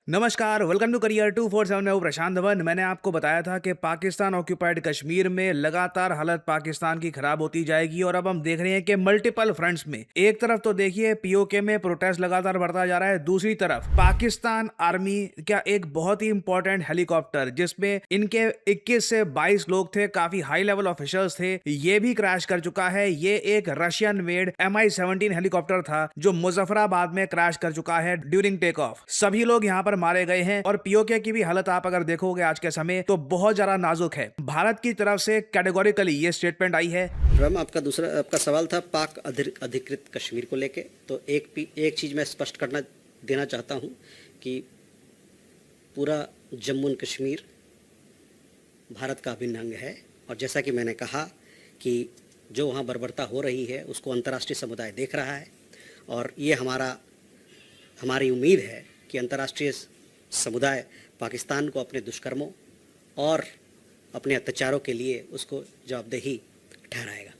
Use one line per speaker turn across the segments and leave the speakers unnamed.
नमस्कार, welcome to career 247 में हूं प्रशांत धवन। मैंने आपको बताया था कि पाकिस्तान ऑक्यूपाइड कश्मीर में लगातार हालत पाकिस्तान की खराब होती जाएगी और अब हम देख रहे हैं कि मल्टीपल फ्रंट्स में एक तरफ तो देखिए पीओके में प्रोटेस्ट लगातार बढ़ता जा रहा है, दूसरी तरफ पाकिस्तान आर्मी का एक बहुत ही इंपॉर्टेंट हेलीकॉप्टर जिसमें इनके 21 से 22 लोग थे, काफी हाई लेवल ऑफिसर्स थे, ये भी क्रैश कर चुका है। ये एक रशियन मेड MI-17 हेलीकॉप्टर था जो मुजफ्फराबाद में क्रैश कर चुका है ड्यूरिंग टेक ऑफ। सभी लोग यहाँ पर मारे गए हैं और पीओके की भी हालत आप अगर देखोगे आज के समय तो बहुत ज्यादा नाजुक है। भारत की तरफ से कैटेगोरिकली ये स्टेटमेंट आई है।
राम, आपका सवाल था पाक अधिकृत कश्मीर को लेके। तो एक चीज़ मैं स्पष्ट करना देना चाहता हूँ कि पूरा जम्मू एंड कश्मीर भारत का अभिन्न अंग है और जैसा कि मैंने कहा कि जो वहाँ बर्बरता हो रही है उसको अंतर्राष्ट्रीय समुदाय देख रहा है और ये हमारी उम्मीद है कि अंतर्राष्ट्रीय समुदाय पाकिस्तान को अपने दुष्कर्मों और अपने अत्याचारों के लिए उसको जवाबदेही ठहराएगा।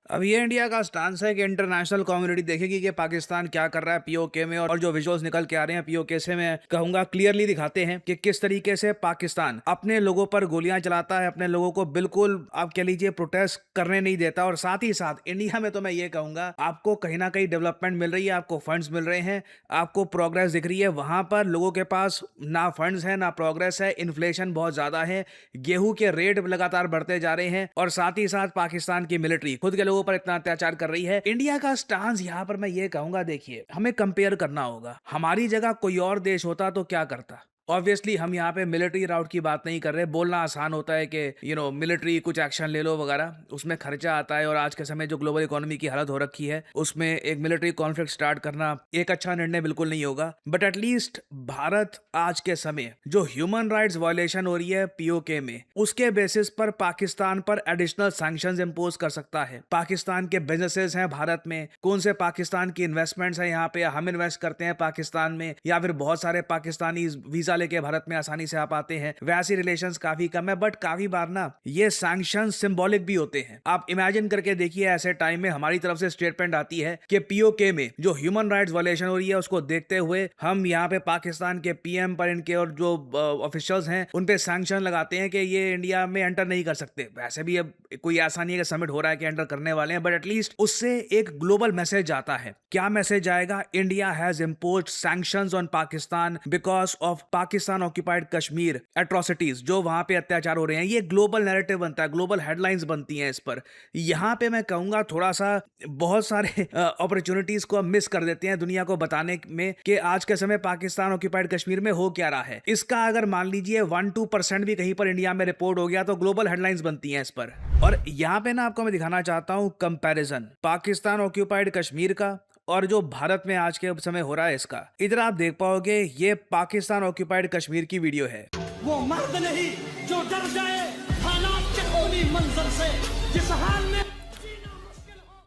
अब ये इंडिया का स्टांस है कि इंटरनेशनल कम्युनिटी देखेगी कि पाकिस्तान क्या कर रहा है पीओके में, और जो विजुअल्स निकल के आ रहे हैं पीओके से मैं कहूंगा क्लियरली दिखाते हैं कि किस तरीके से पाकिस्तान अपने लोगों पर गोलियां चलाता है, अपने लोगों को बिल्कुल आप कह लीजिए प्रोटेस्ट करने नहीं देता। और साथ ही साथ इंडिया में तो मैं ये कहूंगा आपको कहीं ना कहीं डेवलपमेंट मिल रही है, आपको फंड्स मिल रहे हैं, आपको प्रोग्रेस दिख रही है। वहां पर लोगों के पास ना फंड्स है ना प्रोग्रेस है, इन्फ्लेशन बहुत ज्यादा है, गेहूं के रेट लगातार बढ़ते जा रहे हैं और साथ ही साथ पाकिस्तान की मिलिट्री खुद के लोगों पर इतना अत्याचार कर रही है। इंडिया का स्टांस यहां पर मैं ये कहूंगा, देखिए हमें कंपेयर करना होगा। हमारी जगह कोई और देश होता तो क्या करता। ऑब्वियसली हम यहाँ पे मिलिट्री राउट की बात नहीं कर रहे। बोलना आसान होता है कि मिलिट्री कुछ एक्शन ले लो वगैरह, उसमें खर्चा आता है और आज के समय जो ग्लोबल इकोनॉमी की हालत हो रखी है उसमें एक मिलिट्री कॉन्फ्लिक्ट स्टार्ट करना एक अच्छा निर्णय बिल्कुल नहीं होगा। बट एटलीस्ट भारत आज के समय जो ह्यूमन राइट्स वायलेशन हो रही है पीओके में, उसके बेसिस पर पाकिस्तान पर एडिशनल सैंक्शंस इंपोज कर सकता है। पाकिस्तान के बिजनेसेस हैं भारत में, कौन से पाकिस्तान की इन्वेस्टमेंट्स हैं यहाँ पे, हम इन्वेस्ट करते हैं पाकिस्तान में या फिर बहुत सारे पाकिस्तानी वीजा लेके भारत में आसानी से आप आते हैं, वैसी रिलेशंस काफी कम है। बट काफी बार ना ये सैंक्शंस सिंबॉलिक भी होते हैं। आप इमेजिन करके देखिए ऐसे टाइम में हमारी तरफ से स्टेटमेंट आती है कि पीओके में जो ह्यूमन राइट्स वायलेशन हो रही है उसको देखते हुए हम यहाँ पे पाकिस्तान के पीएम पर इनके और जो ऑफिशियल्स हैं उन पे सैंक्शन लगाते हैं कि ये इंडिया में एंटर नहीं कर सकते। वैसे भी अब कोई ऐसा नहीं है कि समिट हो रहा है कि एंटर करने वाले हैं, बट एटलीस्ट उससे एक ग्लोबल मैसेज आता है। क्या मैसेज आएगा? India has imposed sanctions on Pakistan because of Pakistan occupied Kashmir atrocities, जो वहां पे अत्याचार हो रहे हैं। ये ग्लोबल नैरेटिव बनता है, ग्लोबल हेडलाइंस बनती हैं इस पर। यहां पे मैं कहूंगा थोड़ा सा बहुत सारे अपॉर्चुनिटीज को मिस कर देते हैं दुनिया को बताने में कि आज के समय पाकिस्तान ऑक्यूपाइड कश्मीर में हो क्या रहा है। इसका अगर मान लीजिए 1-2% भी कहीं पर इंडिया में रिपोर्ट हो गया तो ग्लोबल हेडलाइंस बनती हैं इस पर। और यहां पे ना आपको मैं दिखाना चाहता हूं कंपैरिजन पाकिस्तान ऑक्यूपाइड कश्मीर का और जो भारत में आज के समय हो रहा है इसका। इधर आप देख पाओगे ये पाकिस्तान ऑक्यूपाइड कश्मीर की वीडियो है।
वो मर्द नहीं जो डर जाए हालात के खूनी मंजर से, जिस हाल में जीना मुश्किल हो।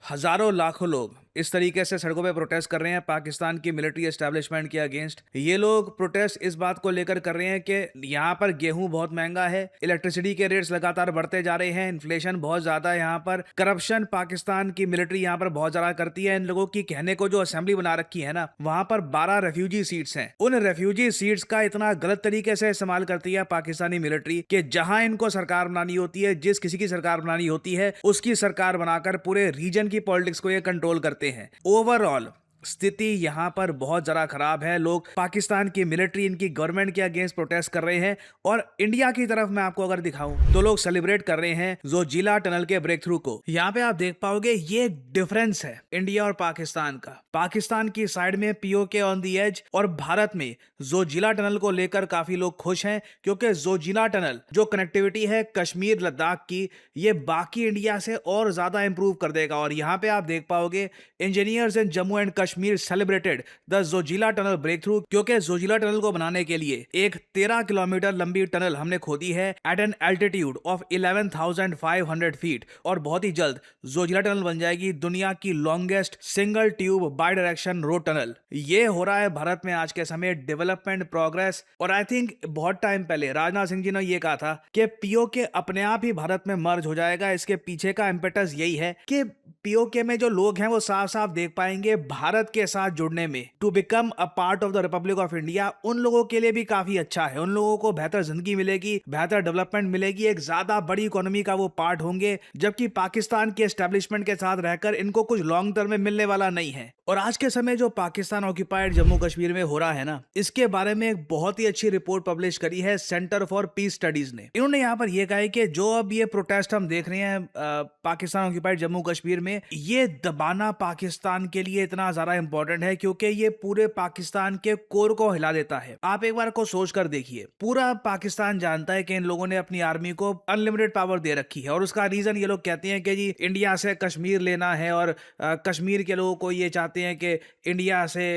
हजारों लाखों लोग इस तरीके से सड़कों पे प्रोटेस्ट कर रहे हैं पाकिस्तान की मिलिट्री एस्टेब्लिशमेंट के अगेंस्ट। ये लोग प्रोटेस्ट इस बात को लेकर कर रहे हैं कि यहाँ पर गेहूं बहुत महंगा है, इलेक्ट्रिसिटी के रेट्स लगातार बढ़ते जा रहे हैं, इन्फ्लेशन बहुत ज्यादा है, यहाँ पर करप्शन पाकिस्तान की मिलिट्री यहाँ पर बहुत ज्यादा करती है। इन लोगों की कहने को जो असेंबली बना रखी है ना, वहां पर 12 रेफ्यूजी सीट्स हैं। उन रेफ्यूजी सीट्स का इतना गलत तरीके से इस्तेमाल करती है पाकिस्तानी मिलिट्री कि जहां इनको सरकार बनानी होती है, जिस किसी की सरकार बनानी होती है उसकी सरकार बनाकर पूरे रीजन की पॉलिटिक्स को ये कंट्रोल करते हैं। ओवरऑल स्थिति यहां पर बहुत ज्यादा खराब है। लोग पाकिस्तान की मिलिट्री इनकी गवर्नमेंट के अगेंस्ट प्रोटेस्ट कर रहे हैं और इंडिया की तरफ मैं आपको अगर दिखाऊं तो लोग सेलिब्रेट कर रहे हैं जोजिला टनल के ब्रेक थ्रू को। यहां पे आप देख पाओगे ये डिफरेंस है इंडिया और पाकिस्तान का। पाकिस्तान की साइड में पीओके ऑन दी एज और भारत में जोजिला टनल को लेकर काफी लोग खुश हैं क्योंकि जोजिला टनल जो कनेक्टिविटी है कश्मीर लद्दाख की, ये बाकी इंडिया से और ज्यादा इंप्रूव कर देगा। और यहां पे आप देख पाओगे engineers in Jammu and Kashmir celebrated the Zojila tunnel breakthrough, क्योंकि जोजिला टनल को बनाने के लिए एक 13 किलोमीटर लंबी टनल हमने खोदी है at an altitude of 11,500 feet और बहुत ही जल्द जोजिला टनल बन जाएगी दुनिया की longest single tube by direction road tunnel. ये हो रहा है भारत में आज के समय डेवलपमेंट प्रोग्रेस। और आई थिंक बहुत टाइम पहले राजनाथ सिंह जी ने यह कहा था कि पीओके अपने आप ही भारत में मर्ज हो जाएगा। इसके पीछे का इंपेटस यही है कि पीओके में जो लोग हैं वो साफ साफ देख पाएंगे भारत के साथ जुड़ने में, to become a part of the republic of India, उन लोगों के लिए भी काफी अच्छा है। उन लोगों को बेहतर जिंदगी मिलेगी, बेहतर डेवलपमेंट मिलेगी, एक ज्यादा बड़ी इकोनॉमी का वो पार्ट होंगे, जबकि पाकिस्तान के एस्टेब्लिशमेंट के साथ रहकर इनको कुछ लॉन्ग टर्म में मिलने वाला नहीं है। और आज के समय जो पाकिस्तान ऑक्यूपाइड जम्मू कश्मीर में हो रहा है ना, इसके बारे में एक बहुत ही अच्छी रिपोर्ट पब्लिश करी है सेंटर फॉर पीस स्टडीज ने। इन्होंने यहाँ पर यह कहा है कि जो अब ये प्रोटेस्ट हम देख रहे हैं पाकिस्तान ऑक्यूपाइड जम्मू कश्मीर में, ये दबाना पाकिस्तान के लिए इतना ज्यादा इंपॉर्टेंट है क्योंकि ये पूरे पाकिस्तान के कोर को हिला देता है। आप एक बार को सोच कर देखिए, पूरा पाकिस्तान जानता है कि इन लोगों ने अपनी आर्मी को अनलिमिटेड पावर दे रखी है और उसका रीजन ये लोग कहते हैं कि जी इंडिया से कश्मीर लेना है और कश्मीर के लोगों को ये चाहते हैं कि इंडिया से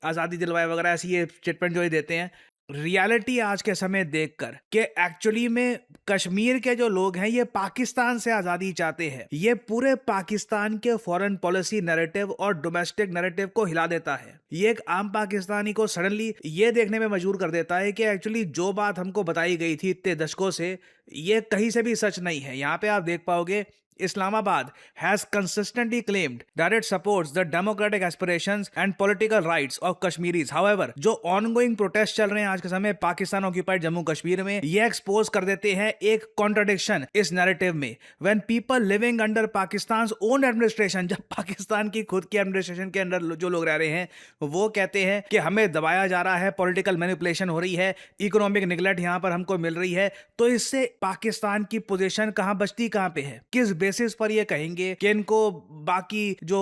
आजादी दिलवाए वगैरह, ऐसी ये स्टेटमेंट जो ये देते हैं। रियलिटी आज के समय देखकर कि एक्चुअली में कश्मीर के जो लोग हैं ये पाकिस्तान से आजादी चाहते हैं, ये पूरे पाकिस्तान के फॉरेन पॉलिसी नैरेटिव और डोमेस्टिक नैरेटिव को हिला देता है। ये एक आम पाकिस्तानी को सडनली ये देखने में मजबूर कर देता है कि एक्चुअली जो बात हमको बताई गई थी इतने दशकों से, ये कहीं से भी सच नहीं है। यहाँ पे आप देख पाओगे Islamabad has consistently claimed that it supports the democratic aspirations and political rights of Kashmiris. However, जो ongoing protest चल रहे हैं आज के समय पाकिस्तान ऑक्यूपाइड जम्मू कश्मीर में, ये एक्सपोज कर देते हैं एक कॉन्ट्रडिक्शन इस नैरेटिव में। When people living under Pakistan's own administration, जब पाकिस्तान की खुद की एडमिनिस्ट्रेशन के अंदर जो लोग रह रहे हैं वो कहते हैं कि हमें दबाया जा रहा है, पॉलिटिकल मैनिपुलेशन हो रही है, इकोनॉमिक निगलेक्ट यहाँ पर हमको मिल रही है, तो इससे पाकिस्तान की पोजीशन कहाँ बचती कहाँ पे है? किस बेसिस पर ये कहेंगे कि इनको बाकी जो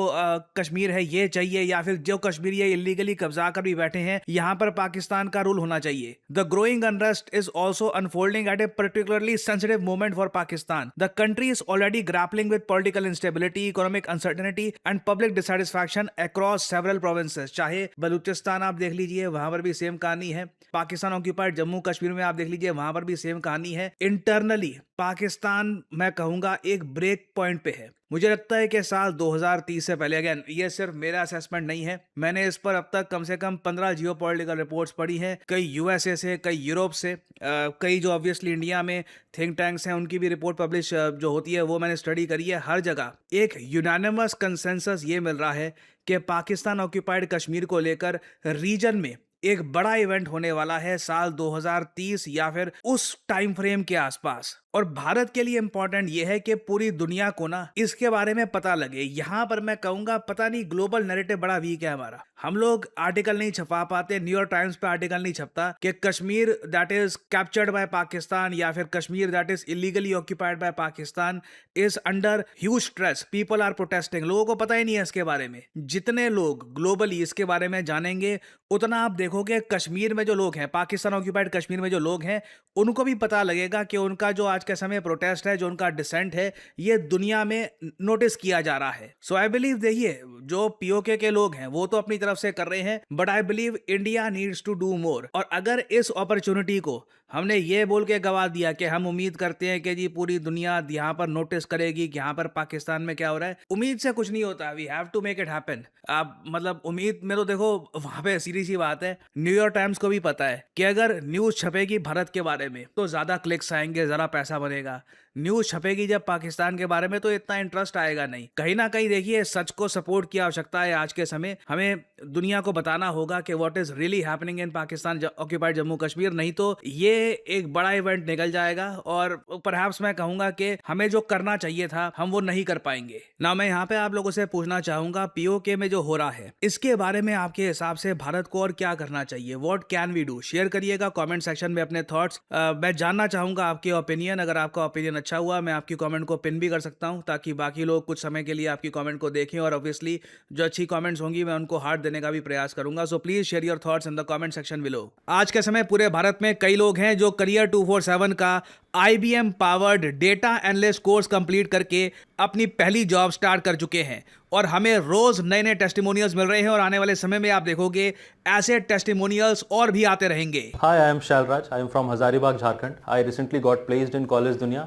कश्मीर है ये चाहिए, या फिर जो कश्मीर ये इलीगली कब्जा कर भी बैठे हैं यहाँ पर पाकिस्तान का रूल होना चाहिए। The growing unrest is also unfolding at a particularly sensitive moment for Pakistan. The country is already grappling with political instability, economic uncertainty and public dissatisfaction across several provinces. चाहे बलूचिस्तान आप देख लीजिए, वहां पर भी सेम कहानी है। पाकिस्तान ऑक्यूपाइड जम्मू कश्मीर में आप देख लीजिए, वहां पर भी सेम कहानी है। इंटरनली पाकिस्तान, मैं कहूंगा, एक ब्रेक पॉइंट पे है। मुझे लगता है कि साल 2030 से पहले, अगेन ये सिर्फ मेरा असेसमेंट नहीं है, मैंने इस पर अब तक कम से कम 15 जियोपॉलिटिकल रिपोर्ट्स पढ़ी हैं, कई यूएसए से, कई यूरोप से, कई जो ऑब्वियसली इंडिया में थिंक टैंक्स हैं उनकी भी रिपोर्ट पब्लिश जो होती है वो मैंने स्टडी करी है। हर जगह एक यूनानिमस कंसेंसस ये मिल रहा है कि पाकिस्तान ऑक्यूपाइड कश्मीर को लेकर रीजन में एक बड़ा इवेंट होने वाला है साल 2030 या फिर उस टाइम फ्रेम के आसपास। और भारत के लिए इंपॉर्टेंट यह है कि पूरी दुनिया को ना इसके बारे में पता लगे। यहां पर मैं कहूंगा पता नहीं ग्लोबल नैरेटिव बड़ा वीक है हमारा, हम लोग आर्टिकल नहीं छपा पाते, न्यूयॉर्क टाइम्स पे आर्टिकल नहीं छपता कि Kashmir that is captured by Pakistan या फिर Kashmir that is illegally occupied by Pakistan is under huge stress, people are protesting. लोगों को पता ही नहीं है इसके बारे में। जितने लोग ग्लोबली इसके बारे में जानेंगे उतना आप देखोगे कश्मीर में जो लोग हैं, पाकिस्तान ऑक्यूपाइड कश्मीर में जो लोग हैं, उनको भी पता लगेगा कि उनका जो आज के समय प्रोटेस्ट है, जो उनका डिसेंट है, ये दुनिया में नोटिस किया जा रहा है। सो आई बिलीव, देखिए जो पीओके के लोग हैं वो तो अपनी तरफ से कर रहे हैं, but I believe India needs to do more. और अगर इस अपॉर्चुनिटी को हमने ये बोल के गवा दिया कि हम उम्मीद करते हैं कि जी पूरी दुनिया यहाँ पर नोटिस करेगी कि यहाँ पर पाकिस्तान में क्या हो रहा है, उम्मीद से कुछ नहीं होता। We have to make it happen. आप मतलब उम्मीद में तो देखो वहां पे सीधी सी बात है, न्यूयॉर्क टाइम्स को भी पता है कि अगर न्यूज छपेगी भारत के बारे में तो ज्यादा क्लिक्स आएंगे, ज्यादा पैसा बनेगा। न्यूज छपेगी जब पाकिस्तान के बारे में तो इतना इंटरेस्ट आएगा नहीं। कहीं ना कहीं देखिए सच को सपोर्ट की आवश्यकता है आज के समय। हमें दुनिया को बताना होगा कि what is really happening in Pakistan occupied Jammu Kashmir, नहीं तो ये एक बड़ा इवेंट निकल जाएगा और परहैप्स मैं कहूंगा कि हमें जो करना चाहिए था हम वो नहीं कर पाएंगे ना। मैं यहाँ पे आप लोगों से पूछना चाहूंगा, पीओके में जो हो रहा है इसके बारे में आपके हिसाब से भारत को और क्या करना चाहिए? What can we do? Share करिएगा कमेंट सेक्शन में अपने थॉट्स। मैं जानना चाहूंगा आपके ओपिनियन। अगर आपका ओपिनियन अच्छा हुआ मैं आपकी कमेंट को पिन भी कर सकता हूं ताकि बाकी लोग कुछ समय के लिए आपकी कमेंट को देखें, और ऑब्वियसली जो अच्छी कमेंट्स होंगी मैं उनको हार्ट देने का भी प्रयास करूंगा। So please share your thoughts in the comment section below. आज के समय पूरे भारत में कई लोग हैं जो करियर 247 का IBM powered data analyst course complete करके अपनी पहली जॉब स्टार्ट कर चुके हैं, और हमें रोज नए नए टेस्टिमोनियल्स मिल रहे हैं और आने वाले समय में आप देखोगे ऐसे टेस्टिमोनियल्स और भी आते रहेंगे।
Hi, I am Shalraj. I am from Hazaribagh, Jharkhand. I recently got placed in College Dunia.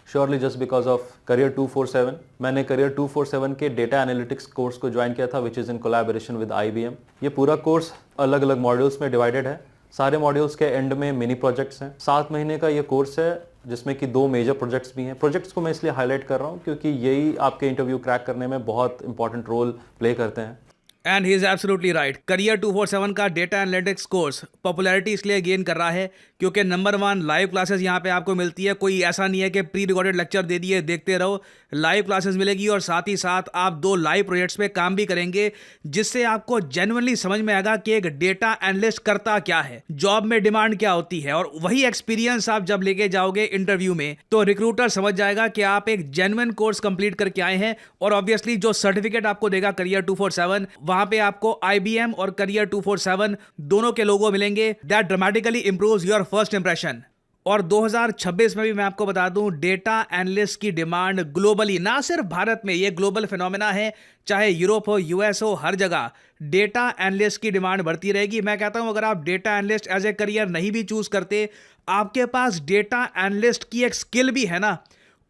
Surely just because of Career 247. मैंने Career 247 के डेटा एनालिटिक्स कोर्स को ज्वाइन किया था, which is in collaboration with IBM. ये पूरा course अलग अलग modules में डिवाइडेड है। सारे मॉड्यूल्स के एंड में मिनी प्रोजेक्ट्स हैं। 7 महीने का ये कोर्स है जिसमें कि 2 मेजर प्रोजेक्ट्स भी हैं। प्रोजेक्ट्स को मैं इसलिए हाईलाइट कर रहा हूँ क्योंकि यही आपके इंटरव्यू क्रैक करने में बहुत इंपॉर्टेंट रोल प्ले करते हैं।
And he is absolutely right. Career 247 का डेटा एनालिटिक्स कोर्स पॉपुलैरिटी इसलिए गेन कर रहा है क्योंकि नंबर 1 लाइव क्लासेस यहाँ पे आपको मिलती है। कोई ऐसा नहीं है कि प्री रिकॉर्डेड लेक्चर दे दिए देखते रहो, लाइव क्लासेस मिलेगी और साथ ही साथ आप 2 लाइव प्रोजेक्ट्स पे काम भी करेंगे जिससे आपको जेन्युइनली समझ में आएगा कि एक डेटा एनालिस्ट करता क्या है, जॉब में डिमांड क्या होती है, और वही एक्सपीरियंस आप जब लेके जाओगे इंटरव्यू में तो रिक्रूटर समझ जाएगा कि आप एक जेन्युइन कोर्स कंप्लीट करके आए हैं। और ऑब्वियसली जो सर्टिफिकेट आपको देगा करियर 247, वहां पे आपको IBM और करियर 247 दोनों के लोगो मिलेंगे। That dramatically improves your first impression. और 2026 में भी मैं आपको बता दूं, डेटा एनालिस्ट की डिमांड ग्लोबली, ना सिर्फ भारत में, ये ग्लोबल फिनोमेना है, चाहे यूरोप हो, US हो, हर जगह डेटा एनालिस्ट की डिमांड बढ़ती रहेगी। मैं कहता हूं अगर आप data analyst as a career नहीं भी चूज करते, आपके पास डेटा एनालिस्ट की एक स्किल भी है ना,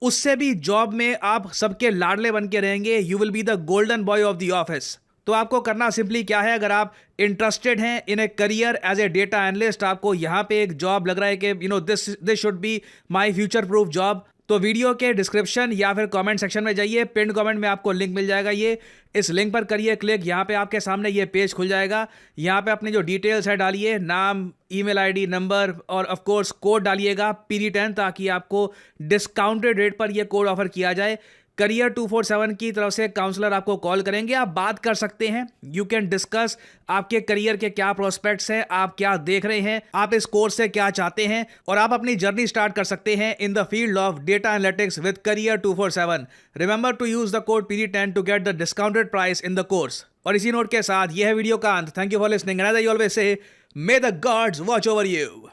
उससे भी जॉब में आप सबके लाडले बन के रहेंगे। You will be the golden boy of the office. तो आपको करना सिंपली क्या है, अगर आप इंटरेस्टेड हैं in a career as a data analyst, आपको यहाँ पे एक जॉब लग रहा है कि this should be my future proof job, तो वीडियो के डिस्क्रिप्शन या फिर कमेंट सेक्शन में जाइए, पिन कमेंट में आपको लिंक मिल जाएगा। ये इस लिंक पर करिए क्लिक, यहाँ पे आपके सामने ये पेज खुल जाएगा। यहाँ पे अपनी जो डिटेल्स है डालिए, नाम, ईमेल आईडी, नंबर और ऑफ कोर्स कोड डालिएगा PD10, ताकि आपको डिस्काउंटेड रेट पर ये कोड ऑफर किया जाए। करियर 247 की तरफ से काउंसलर आपको कॉल करेंगे, आप बात कर सकते हैं। यू कैन डिस्कस आपके करियर के क्या प्रोस्पेक्ट्स हैं, आप क्या देख रहे हैं, आप इस कोर्स से क्या चाहते हैं, और आप अपनी जर्नी स्टार्ट कर सकते हैं in the field of data analytics with career 247। Remember to use the code PD10 to get the discounted price in the course. और इसी नोट के साथ यह है वीडियो का अंत। Thank you for listening and as I always say, may the gods watch over you.